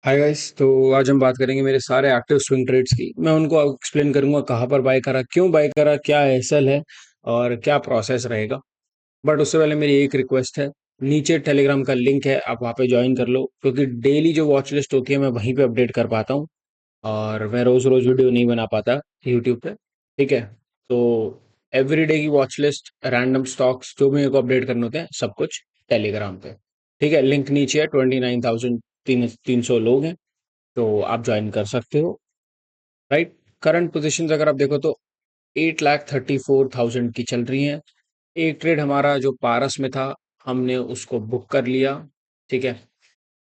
Hi guys. तो आज हम बात करेंगे मेरे सारे एक्टिव स्विंग ट्रेड्स की। मैं उनको एक्सप्लेन करूंगा कहाँ पर बाय करा, क्यों बाय करा, क्या एसएल है और क्या प्रोसेस रहेगा। बट उससे पहले मेरी एक रिक्वेस्ट है, नीचे टेलीग्राम का लिंक है, आप वहाँ पे ज्वाइन कर लो, क्योंकि डेली जो वॉच लिस्ट होती है मैं वहीं पे अपडेट कर पाता हूँ और मैं रोज रोज वीडियो नहीं बना पाता यूट्यूब पे। ठीक है। तो एवरीडे की वॉच लिस्ट, रैंडम स्टॉक्स जो भी मेरे को अपडेट करने होते हैं, सब कुछ टेलीग्राम पे। ठीक है, लिंक नीचे है। 29,000 300 लोग हैं, तो आप ज्वाइन कर सकते हो। राइट। करंट पोजीशंस अगर आप देखो तो 8,34,000 की चल रही हैं। एक ट्रेड हमारा जो पारस में था, हमने उसको बुक कर लिया। ठीक है।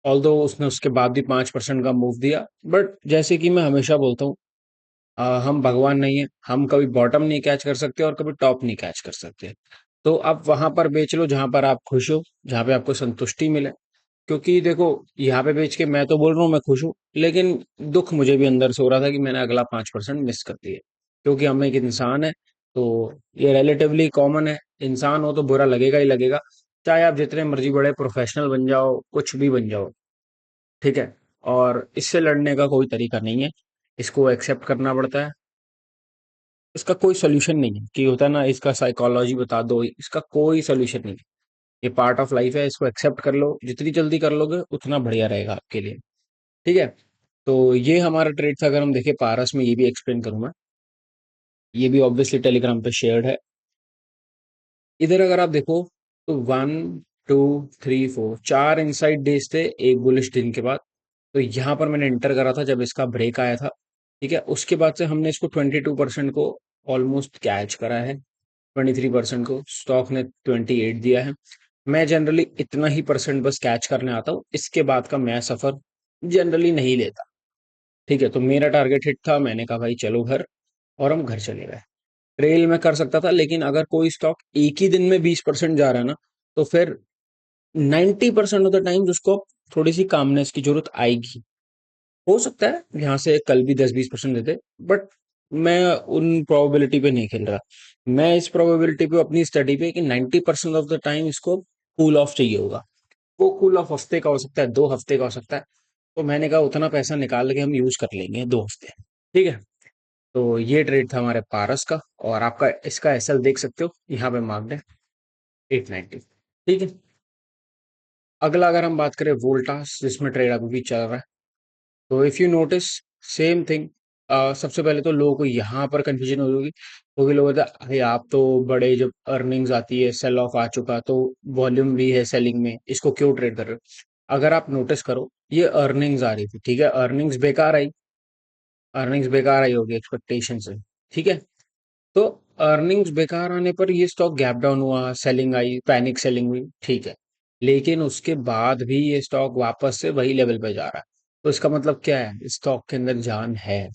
ऑल्दो उसने उसके बाद भी 5% का मूव दिया, बट जैसे कि मैं हमेशा बोलता हूँ, हम भगवान नहीं है, हम कभी बॉटम नहीं कैच कर सकते और कभी टॉप नहीं कैच कर सकते। तो आप वहां पर बेच लो जहां पर आप खुश हो, जहां पे आपको संतुष्टि मिले। क्योंकि देखो, यहाँ पे बेच के मैं तो बोल रहा हूँ मैं खुश हूँ, लेकिन दुख मुझे भी अंदर से हो रहा था कि मैंने अगला 5% मिस कर दिया। क्योंकि हम एक इंसान है, तो ये रिलेटिवली कॉमन है। इंसान हो तो बुरा लगेगा ही लगेगा, चाहे आप जितने मर्जी बड़े प्रोफेशनल बन जाओ, कुछ भी बन जाओ। ठीक है। और इससे लड़ने का कोई तरीका नहीं है, इसको एक्सेप्ट करना पड़ता है। इसका कोई सोल्यूशन नहीं है कि होता है ना, इसका साइकोलॉजी बता दो, इसका कोई सोल्यूशन नहीं है। ये पार्ट ऑफ लाइफ है, इसको एक्सेप्ट कर लो, जितनी जल्दी कर लोगे उतना बढ़िया रहेगा आपके लिए। ठीक है। तो ये हमारा ट्रेड था। अगर हम देखें पारस में, ये भी एक्सप्लेन करूंगा, ये भी ऑब्वियसली टेलीग्राम पे शेयर्ड है। इधर अगर आप देखो तो 1 2 3 4 चार इनसाइड डेज थे एक बुलिश दिन के बाद। तो यहाँ पर मैंने एंटर करा था जब इसका ब्रेक आया था। ठीक है, उसके बाद से हमने इसको 22% को ऑलमोस्ट कैच करा है। 23% को स्टॉक ने 28 दिया है। मैं जनरली इतना ही परसेंट बस कैच करने आता हूँ, इसके बाद का मैं सफर जनरली नहीं लेता। ठीक है, तो मेरा टारगेट हिट था, मैंने कहा भाई चलो घर, और हम घर चले गए। ट्रेल में कर सकता था, लेकिन अगर कोई स्टॉक एक ही दिन में 20% जा रहा है ना, तो फिर 90% ऑफ द टाइम उसको थोड़ी सी कामनेस की जरूरत आएगी। हो सकता है यहाँ से कल भी 10-20% देते, बट मैं उन प्रोबेबिलिटी पे नहीं खेल रहा। मैं इस प्रोबेबिलिटी पे, अपनी स्टडी पे, कि 90% ऑफ द टाइम इसको कूल ऑफ चाहिए होगा। वो कूल ऑफ हफ्ते का हो सकता है, 2 हफ्ते का हो सकता है। तो मैंने कहा उतना पैसा निकाल के हम यूज कर लेंगे 2 हफ्ते। ठीक है। तो ये ट्रेड था हमारे पारस का, और आपका इसका एसएल देख सकते हो, यहाँ पे मार्क्ड है 890। ठीक है। अगला अगर हम बात करें वोल्टास, जिसमें ट्रेड अभी भी चल रहा है, तो if you notice, same thing. सबसे पहले तो लोगों को यहाँ पर कंफ्यूजन हो होगी, क्योंकि लोग बोलते हैं, अरे आप तो बड़े, जब अर्निंग्स आती है, सेल ऑफ आ चुका, तो वॉल्यूम भी है सेलिंग में, इसको क्यों ट्रेड कर रहे हो। अगर आप नोटिस करो, ये अर्निंग्स आ रही थी। ठीक है, अर्निंग्स बेकार आई, अर्निंग्स बेकार आई होगी एक्सपेक्टेशन से। ठीक है। तो अर्निंग्स बेकार आने पर ये स्टॉक गैप डाउन हुआ, सेलिंग आई, पैनिक सेलिंग हुई। ठीक है। लेकिन उसके बाद भी ये स्टॉक वापस से वही लेवल पे जा रहा है। तो इसका मतलब क्या है, स्टॉक के अंदर जान है।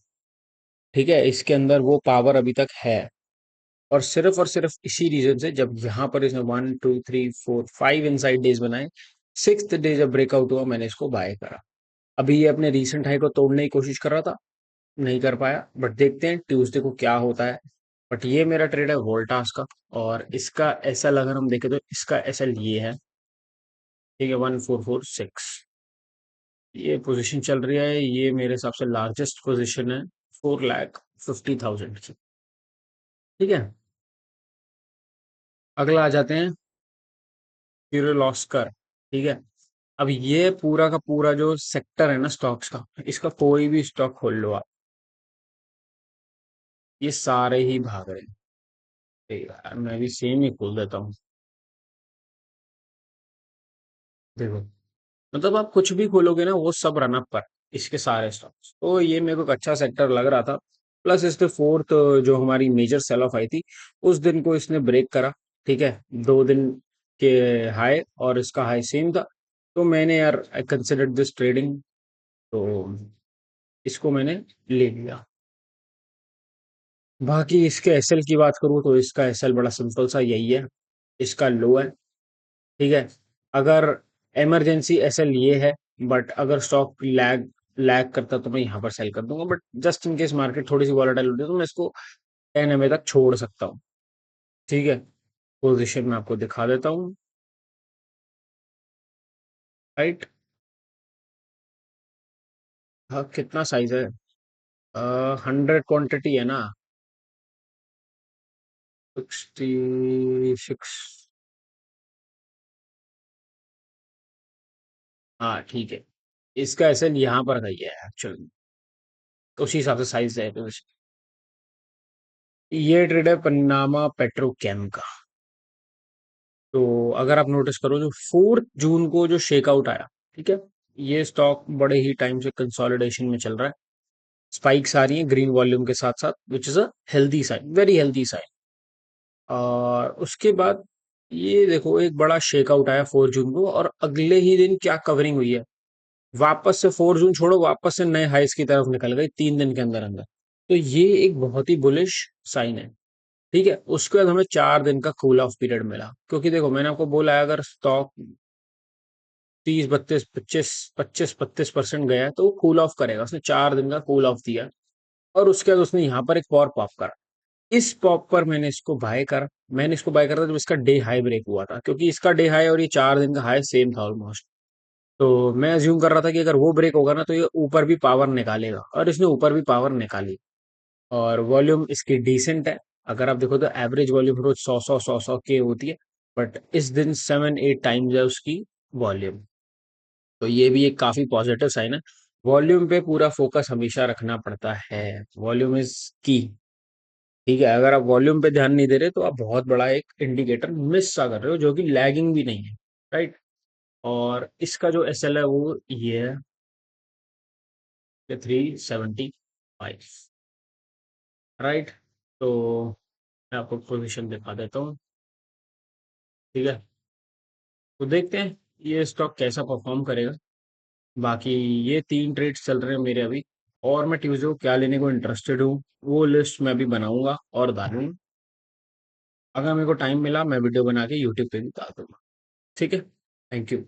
ठीक है, इसके अंदर वो पावर अभी तक है। और सिर्फ इसी रीजन से, जब यहाँ पर इसने 1 2 3 4 5 इनसाइड डेज बनाए, सिक्स्थ डे जब ब्रेकआउट हुआ, मैंने इसको बाय करा। अभी ये अपने रीसेंट हाई को तोड़ने की कोशिश कर रहा था, नहीं कर पाया, बट देखते हैं ट्यूसडे को क्या होता है। बट ये मेरा ट्रेड है वोल्टास का। और इसका एसएल अगर हम देखें तो इसका एसएल ये है। ठीक है, 1446। ये पोजीशन चल रही है, ये मेरे हिसाब से लार्जेस्ट पोजीशन है, 4,50,000 की। ठीक है। अगला आ जाते हैं किर्लोस्कर। ठीक है। अब ये पूरा का पूरा जो सेक्टर है ना स्टॉक्स का, इसका कोई भी स्टॉक खोल लो आप, ये सारे ही भाग रहे हैं। ठीक है यार, मैं भी सेम ही खोल देता हूँ। देखो, मतलब आप कुछ भी खोलोगे ना, वो सब रन अप पर, इसके सारे स्टॉक्स। तो ये मेरे को एक अच्छा सेक्टर लग रहा था। प्लस इसके फोर्थ, जो हमारी मेजर सेल ऑफ आई थी, उस दिन को इसने ब्रेक करा। ठीक है, 2 दिन के हाई और इसका हाई सेम था। तो मैंने यार, आई कंसिडर दिस ट्रेडिंग, तो इसको मैंने ले लिया। बाकी इसके एसएल की बात करूँ तो इसका एसएल बड़ा सिंपल सा यही है, इसका लो है। ठीक है। अगर इमरजेंसी एसएल ये है, बट अगर स्टॉक लैग लैग करता तो मैं यहाँ पर सेल कर दूंगा, but just in case market थोड़ी सी वॉलेटाइल होती है तो मैं इसको 10 MA तक छोड़ सकता हूँ। ठीक है। पोजीशन में आपको दिखा देता हूँ। राइट। हाँ, कितना साइज है? 100 क्वांटिटी है ना? 66। हाँ ठीक है। इसका ऐसे यहाँ पर था ये एक्चुअली, उसी हिसाब से साइज है तो ये ट्रेड है पन्नामा पेट्रोकेम का। तो अगर आप नोटिस करो, जो 4 जून को जो शेक आउट आया, ठीक है, ये स्टॉक बड़े ही टाइम से कंसोलिडेशन में चल रहा है। स्पाइक्स आ रही हैं ग्रीन वॉल्यूम के साथ साथ, which is a healthy sign, very healthy sign. और उसके बाद ये देखो, एक बड़ा शेकआउट आया 4 जून को, और अगले ही दिन क्या कवरिंग हुई है, वापस से 4 जून छोड़ो, वापस से नए हाइस की तरफ निकल गई 3 दिन के अंदर अंदर। तो ये एक बहुत ही बुलिश साइन है। ठीक है, उसके बाद हमें 4 दिन का कूल ऑफ पीरियड मिला, क्योंकि देखो मैंने आपको बोला है, अगर स्टॉक 30 32 25 25 32% गया है तो वो कूल ऑफ करेगा, उसने 4 दिन का कूल ऑफ दिया। और उसके बाद उसने यहाँ पर एक और पॉप करा। इस पॉप पर मैंने इसको बाय करा था जब इसका डे हाई ब्रेक हुआ था, क्योंकि इसका डे हाई और ये 4 दिन का हाई सेम था ऑलमोस्ट। तो मैं अज्यूम कर रहा था कि अगर वो ब्रेक होगा ना तो ये ऊपर भी पावर निकालेगा, और इसने ऊपर भी पावर निकाली। और वॉल्यूम इसकी डिसेंट है। अगर आप देखो तो एवरेज वॉल्यूम रोज 100 के होती है, बट इस दिन 7 8 टाइम्स है उसकी वॉल्यूम। तो ये भी एक काफी पॉजिटिव साइन है। वॉल्यूम पे पूरा फोकस हमेशा रखना पड़ता है। वॉल्यूम इज की। ठीक है, अगर आप वॉल्यूम पे ध्यान नहीं दे रहे तो आप बहुत बड़ा एक इंडिकेटर मिस सा कर रहे हो, जो कि लैगिंग भी नहीं है। राइट। और इसका जो एस एल है वो ये है, 375। राइट। तो मैं आपको पोजीशन दिखा देता हूँ। ठीक है, तो देखते हैं ये स्टॉक कैसा परफॉर्म करेगा। बाकी ये 3 ट्रेड्स चल रहे हैं मेरे अभी। और मैं ट्यूजडे को क्या लेने को इंटरेस्टेड हूँ, वो लिस्ट मैं भी बनाऊंगा और डालूंगा। अगर मेरे को टाइम मिला मैं वीडियो बना के यूट्यूब पे भी डाल दूंगा। ठीक है। Thank you.